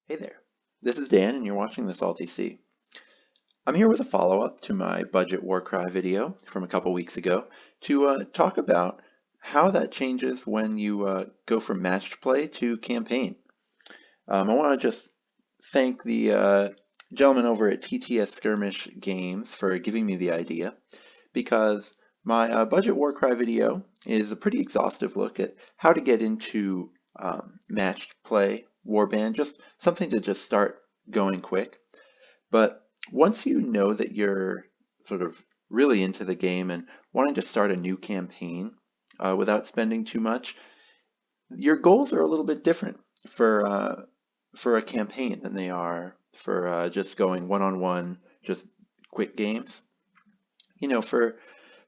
Hey there, this is Dan and you're watching the Salty Sea. I'm here with a follow-up to my budget Warcry video from a couple weeks ago to talk about how that changes when you go from matched play to campaign. I want to just thank the gentleman over at TabletopSkirmishGames for giving me the idea, because my budget Warcry video is a pretty exhaustive look at how to get into matched play warband, just something to just start going quick. But once you know that you're sort of really into the game and wanting to start a new campaign without spending too much, your goals are a little bit different for a campaign than they are for just going one-on-one, just quick games. You know, for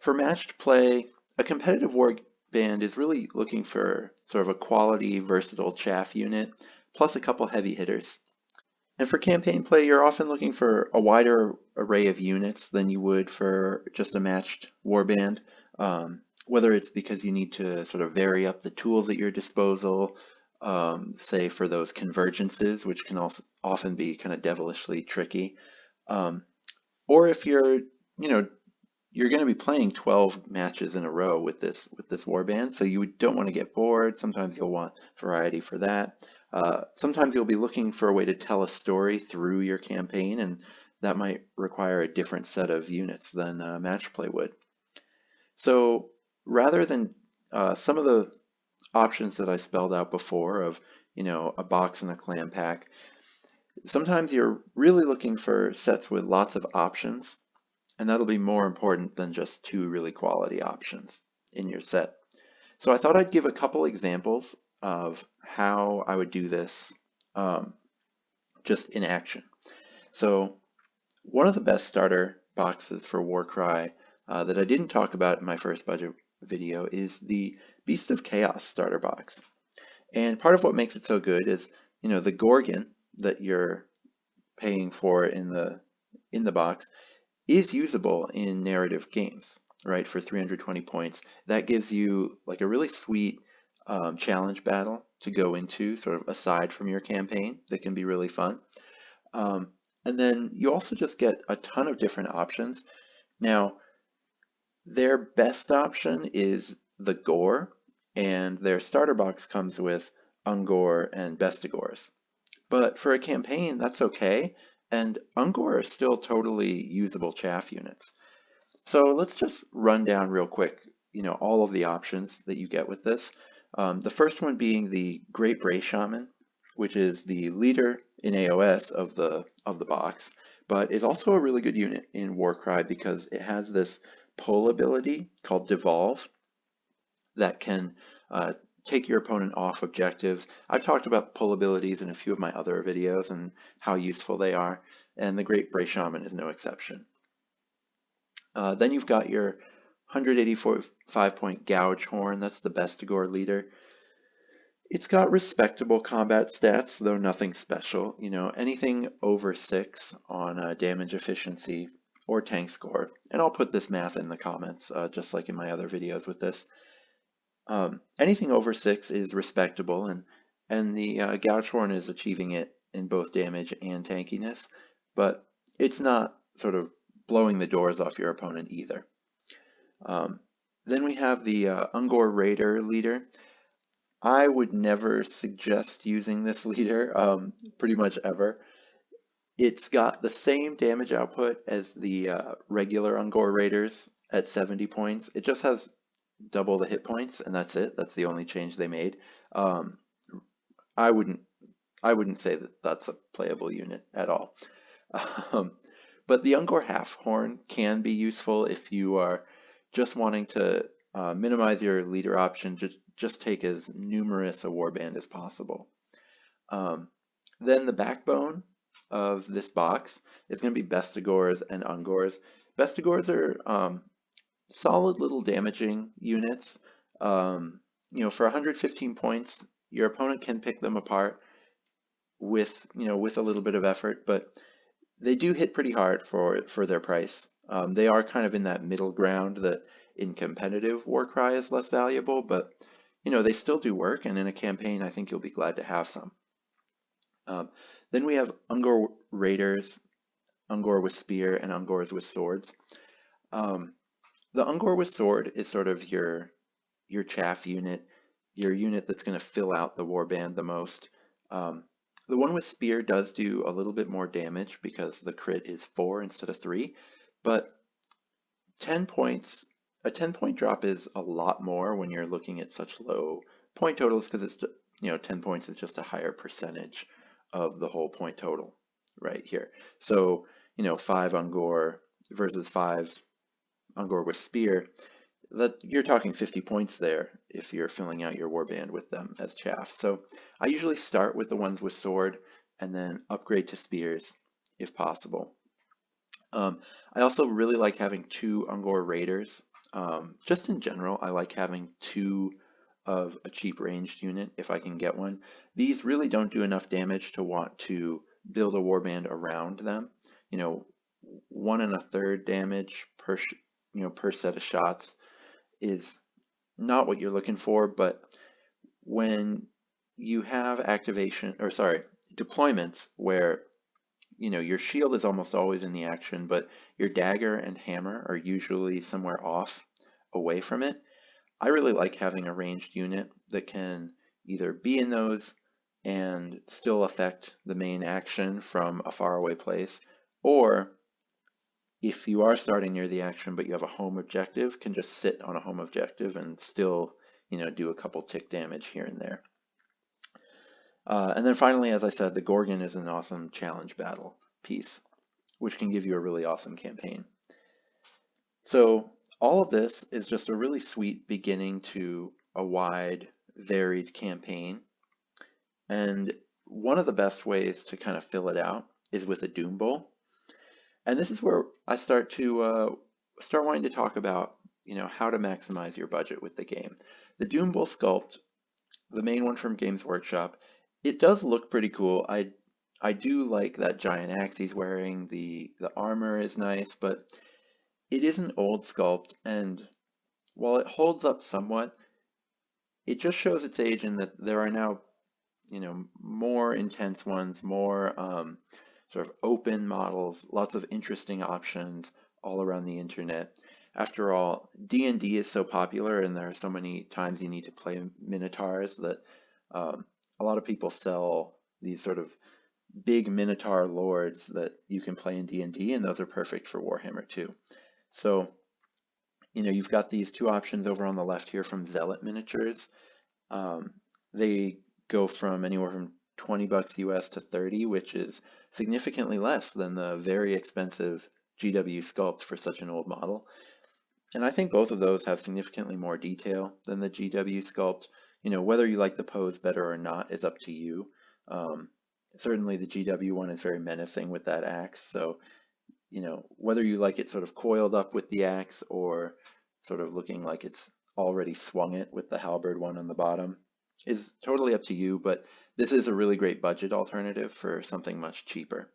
matched play, a competitive war band is really looking for sort of a quality, versatile chaff unit, plus a couple heavy hitters. And for campaign play, you're often looking for a wider array of units than you would for just a matched warband, whether it's because you need to sort of vary up the tools at your disposal, say for those convergences, which can also often be kind of devilishly tricky, or if you're going to be playing 12 matches in a row with this warband, so you don't want to get bored. Sometimes you'll want variety for that. Sometimes you'll be looking for a way to tell a story through your campaign, and that might require a different set of units than match play would. So rather than some of the options that I spelled out before of, a box and a clan pack, sometimes you're really looking for sets with lots of options, and that'll be more important than just two really quality options in your set. So I thought I'd give a couple examples of how I would do this just in action. So one of the best starter boxes for Warcry that I didn't talk about in my first budget video is the Beast of Chaos starter box. And part of what makes it so good is, the Gorgon that you're paying for in the box is usable in narrative games, right? For 320 points, that gives you like a really sweet challenge battle to go into, sort of aside from your campaign, that can be really fun. And then you also just get a ton of different options. Now, their best option is the Gore, and their starter box comes with Ungor and Bestigors. But for a campaign, that's okay, and Ungor are still totally usable chaff units. So let's just run down real quick, all of the options that you get with this. The first one being the Great Bray Shaman, which is the leader in AOS of the box, but is also a really good unit in Warcry because it has this pull ability called Devolve that can take your opponent off objectives. I've talked about the pull abilities in a few of my other videos and how useful they are, and the Great Bray Shaman is no exception. Then you've got your 185-point Gouge Horn. That's the Bestigor leader. It's got respectable combat stats, though nothing special. Anything over 6 on damage efficiency or tank score. And I'll put this math in the comments, just like in my other videos with this. Anything over 6 is respectable, and the Gouge Horn is achieving it in both damage and tankiness, but it's not sort of blowing the doors off your opponent either. Then we have the Ungor Raider leader. I would never suggest using this leader, pretty much ever. It's got the same damage output as the regular Ungor Raiders at 70 points. It just has double the hit points, and that's it. That's the only change they made. I wouldn't say that that's a playable unit at all. But the Ungor Half Horn can be useful if you are just wanting to minimize your leader option. Just take as numerous a warband as possible. Then the backbone of this box is going to be Bestigors and Ungors. Bestigors are solid little damaging units. For 115 points, your opponent can pick them apart with a little bit of effort, but they do hit pretty hard for their price. They are kind of in that middle ground that in competitive Warcry is less valuable, but they still do work, and in a campaign I think you'll be glad to have some. Um, then we have Ungor Raiders, Ungor with spear, and Ungors with swords. The Ungor with sword is sort of your chaff unit, your unit that's going to fill out the warband the most. The one with spear does do a little bit more damage because the crit is 4 instead of 3, but 10 points, a 10-point drop is a lot more when you're looking at such low point totals because it's, 10 points is just a higher percentage of the whole point total right here. So, 5 Ungor versus 5 Ungor with spear, that you're talking 50 points there if you're filling out your warband with them as chaff. So I usually start with the ones with sword and then upgrade to spears if possible. I also really like having 2 Ungor Raiders. Just in general, I like having 2 of a cheap ranged unit if I can get one. These really don't do enough damage to want to build a warband around them. 1 1/3 damage per set of shots is not what you're looking for, but when you have deployments where your shield is almost always in the action, but your dagger and hammer are usually somewhere off away from it, I really like having a ranged unit that can either be in those and still affect the main action from a faraway place, or if you are starting near the action but you have a home objective, can just sit on a home objective and still do a couple tick damage here and there. And then finally, as I said, the Gorgon is an awesome challenge battle piece, which can give you a really awesome campaign. So all of this is just a really sweet beginning to a wide, varied campaign. And one of the best ways to kind of fill it out is with a Doom Bowl. And this is where I start wanting to talk about how to maximize your budget with the game. The Doom Bowl sculpt, the main one from Games Workshop, it does look pretty cool. I do like that giant axe he's wearing. The armor is nice, but it is an old sculpt, and while it holds up somewhat, it just shows its age in that there are now more intense ones, more sort of open models, lots of interesting options all around the internet. After all, D&D is so popular and there are so many times you need to play Minotaurs that a lot of people sell these sort of big Minotaur lords that you can play in D&D, and those are perfect for Warhammer too. So, you've got these 2 options over on the left here from Zealot Miniatures. They go from anywhere from $20 US to 30, which is significantly less than the very expensive GW sculpt for such an old model. And I think both of those have significantly more detail than the GW sculpt. Whether you like the pose better or not is up to you. Certainly the GW one is very menacing with that axe, so whether you like it sort of coiled up with the axe or sort of looking like it's already swung it with the halberd one on the bottom is totally up to you, but this is a really great budget alternative for something much cheaper.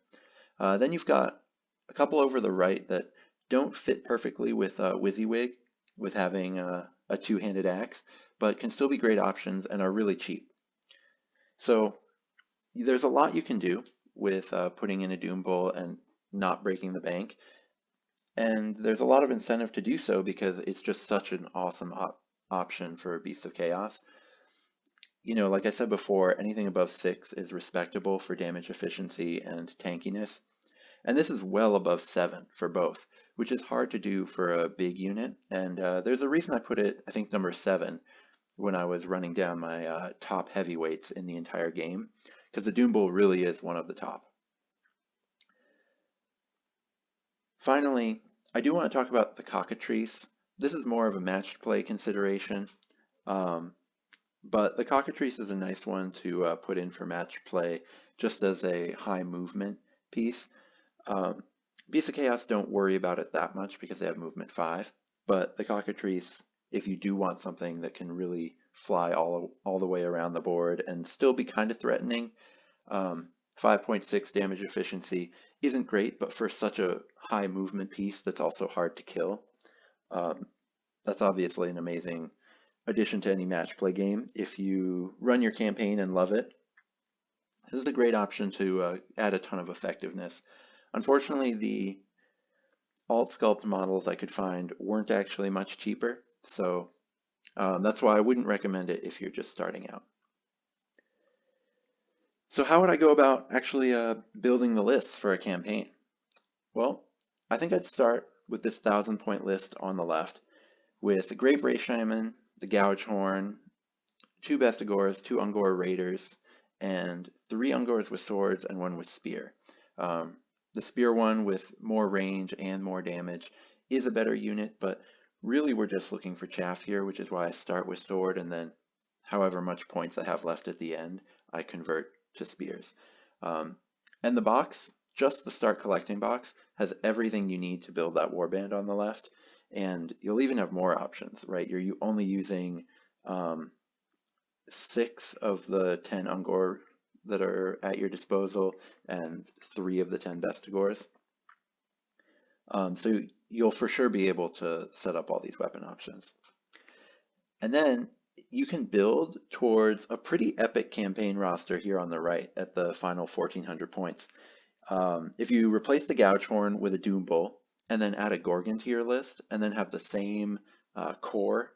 Then you've got a couple over the right that don't fit perfectly with WYSIWYG, with having a 2-handed axe, but can still be great options and are really cheap. So there's a lot you can do with putting in a Doom Bowl and not breaking the bank. And there's a lot of incentive to do so because it's just such an awesome option for Beasts of Chaos. Like I said before, anything above 6 is respectable for damage efficiency and tankiness. And this is well above 7 for both, which is hard to do for a big unit. And there's a reason I put it, I think, number 7 when I was running down my top heavyweights in the entire game, because the Doom Bowl really is one of the top. Finally, I do want to talk about the Cockatrice. This is more of a matched play consideration, but the Cockatrice is a nice one to put in for matched play just as a high movement piece. Beasts of Chaos don't worry about it that much because they have movement 5, but the Cockatrice, if you do want something that can really fly all the way around the board and still be kind of threatening, 5.6 damage efficiency isn't great, but for such a high movement piece that's also hard to kill, that's obviously an amazing addition to any match play game if you run your campaign and love it. This is a great option to add a ton of effectiveness. Unfortunately, the alt sculpt models I could find weren't actually much cheaper, so that's why I wouldn't recommend it if you're just starting out. So how would I go about actually building the lists for a campaign? Well, I think I'd start with this 1,000-point list on the left with the Great Ray Shaman, the Gouge Horn, 2 Bestigors, 2 Ungor Raiders, and 3 Ungors with swords and 1 with spear. The spear one with more range and more damage is a better unit, but really we're just looking for chaff here, which is why I start with sword, and then however much points I have left at the end, I convert to spears. And the box, just the start collecting box, has everything you need to build that warband on the left, and you'll even have more options, right? You're only using 6 of the 10 Ungor that are at your disposal and 3 of the 10 Bestigors. So you'll for sure be able to set up all these weapon options. And then you can build towards a pretty epic campaign roster here on the right at the final 1,400 points. If you replace the Gouge Horn with a Doom Bull and then add a Gorgon to your list and then have the same core,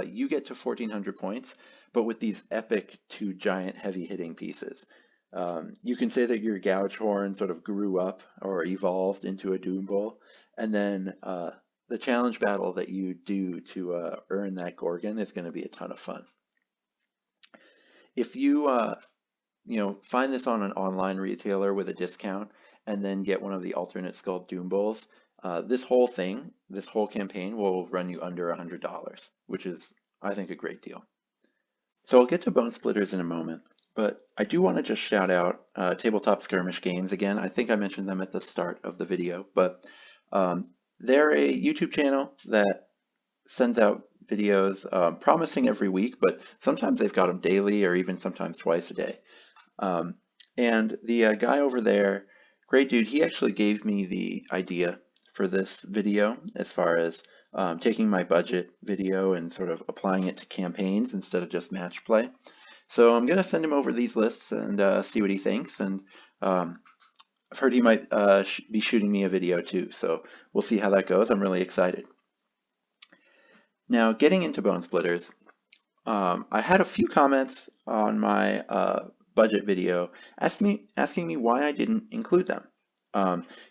you get to 1,400 points, but with these epic 2 giant heavy hitting pieces. You can say that your Gouge Horn sort of grew up or evolved into a Doom Bull, and then the challenge battle that you do to earn that Gorgon is going to be a ton of fun. If you find this on an online retailer with a discount and then get one of the alternate sculpt Doom Bulls, this whole campaign will run you under $100, which is, I think, a great deal. So I'll get to Bone Splitterz in a moment, but I do want to just shout out Tabletop Skirmish Games again. I think I mentioned them at the start of the video, but they're a YouTube channel that sends out videos promising every week, but sometimes they've got them daily or even sometimes twice a day. And the guy over there, great dude, he actually gave me the idea for this video as far as taking my budget video and sort of applying it to campaigns instead of just match play. So I'm going to send him over these lists and see what he thinks. And I've heard he might be shooting me a video too, so we'll see how that goes. I'm really excited. Now, getting into Bone Splitterz, I had a few comments on my budget video asking me why I didn't include them.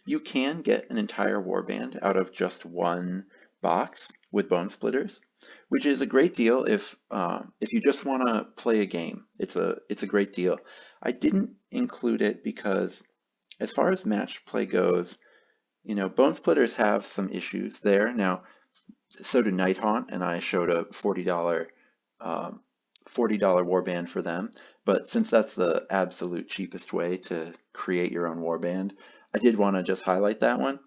You can get an entire warband out of just one box with Bone Splitterz, which is a great deal if you just want to play a game. It's a great deal. I didn't include it because as far as match play goes, Bone Splitterz have some issues there. Now, so do Nighthaunt, and I showed a $40 warband for them. But since that's the absolute cheapest way to create your own warband, I did want to just highlight that one.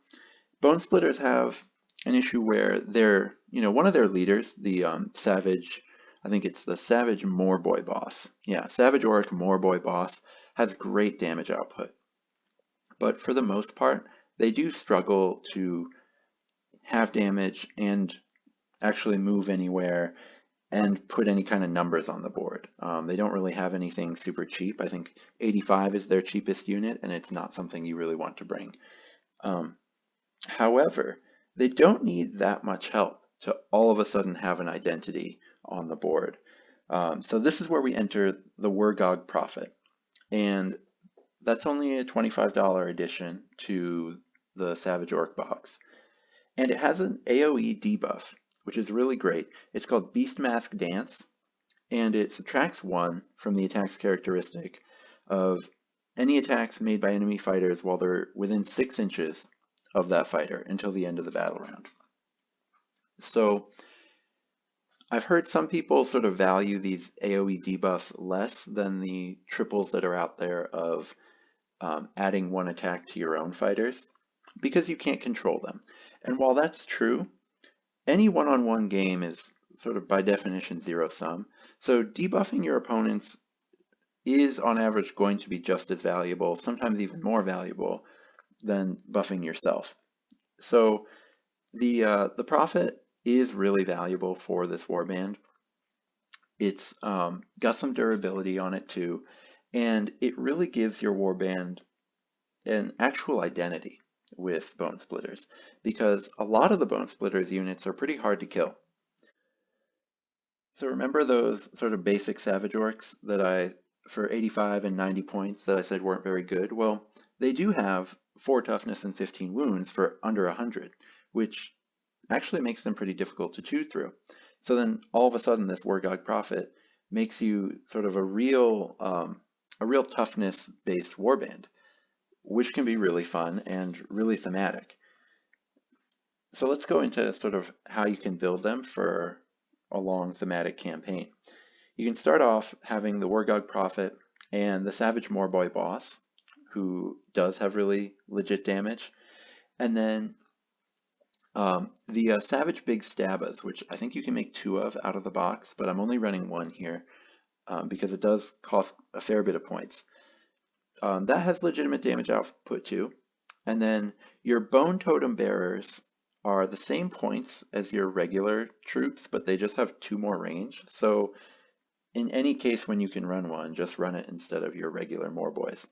Bone Splitterz have an issue where they're, one of their leaders, the Savage, I think it's the Savage Moorboy boss. Yeah, Savage Orc Moorboy boss has great damage output. But for the most part, they do struggle to have damage and actually move anywhere and put any kind of numbers on the board. They don't really have anything super cheap. I think 85 is their cheapest unit, and it's not something you really want to bring. However, they don't need that much help to all of a sudden have an identity on the board. So this is where we enter the Wurgog Prophet, and that's only a $25 addition to the Savage Orc box. And it has an AoE debuff, which is really great. It's called Beast Mask Dance, and it subtracts 1 from the attack's characteristic of any attacks made by enemy fighters while they're within 6 inches of that fighter until the end of the battle round. So I've heard some people sort of value these AoE debuffs less than the triples that are out there of adding 1 attack to your own fighters because you can't control them. And while that's true, any one-on-one game is sort of by definition zero-sum, so debuffing your opponents is on average going to be just as valuable, sometimes even more valuable, than buffing yourself. So the Prophet is really valuable for this warband. It's got some durability on it too, and it really gives your warband an actual identity with Bone Splitterz, because a lot of the Bone Splitterz units are pretty hard to kill. So remember those sort of basic Savage Orcs that for 85 and 90 points that I said weren't very good? Well, they do have 4 toughness and 15 wounds for under 100, which actually makes them pretty difficult to chew through. So then all of a sudden this Wargog Prophet makes you sort of a real toughness-based warband, which can be really fun and really thematic. So let's go into sort of how you can build them for a long thematic campaign. You can start off having the Wargog Prophet and the Savage Moorboy boss, who does have really legit damage, and then the Savage Big Stabbas, which I think you can make 2 of out of the box, but I'm only running 1 here because it does cost a fair bit of points. That has legitimate damage output too. And then your Bone Totem Bearers are the same points as your regular troops, but they just have 2 more range. So in any case when you can run one, just run it instead of your regular Moorboys.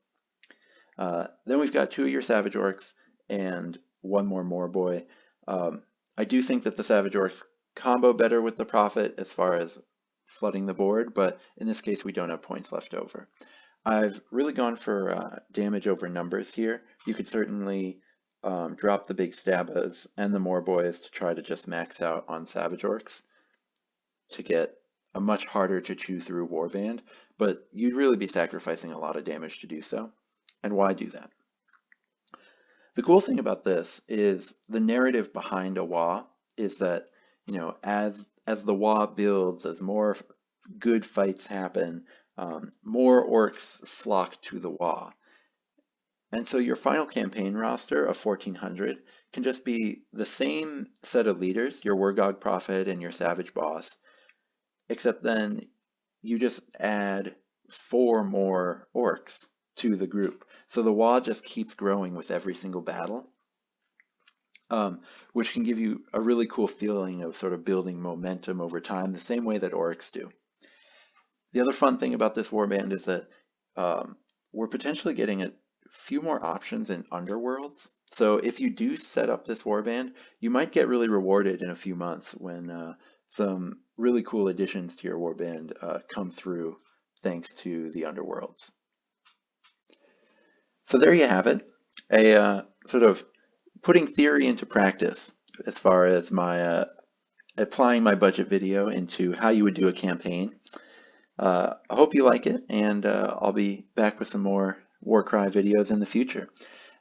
Then we've got 2 of your Savage Orcs and 1 more Moorboy. I do think that the Savage Orcs combo better with the Prophet as far as flooding the board, but in this case we don't have points left over. I've really gone for damage over numbers here. You could certainly drop the Big Stabbas and the Moorboys to try to just max out on Savage Orcs to get a much harder to chew through warband, but you'd really be sacrificing a lot of damage to do so. And why do that? The cool thing about this is the narrative behind a WA is that, as the WA builds, as more good fights happen, more orcs flock to the WA. And so your final campaign roster of 1400 can just be the same set of leaders, your Wargog Prophet and your Savage Boss, except then you just add 4 more orcs to the group. So the WA just keeps growing with every single battle, which can give you a really cool feeling of sort of building momentum over time, the same way that orcs do. The other fun thing about this warband is that we're potentially getting a few more options in underworlds. So if you do set up this warband, you might get really rewarded in a few months when some really cool additions to your warband come through thanks to the underworlds. So there you have it, a sort of putting theory into practice as far as my applying my budget video into how you would do a campaign. I hope you like it, and I'll be back with some more Warcry videos in the future.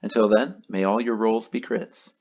Until then, may all your rolls be crits.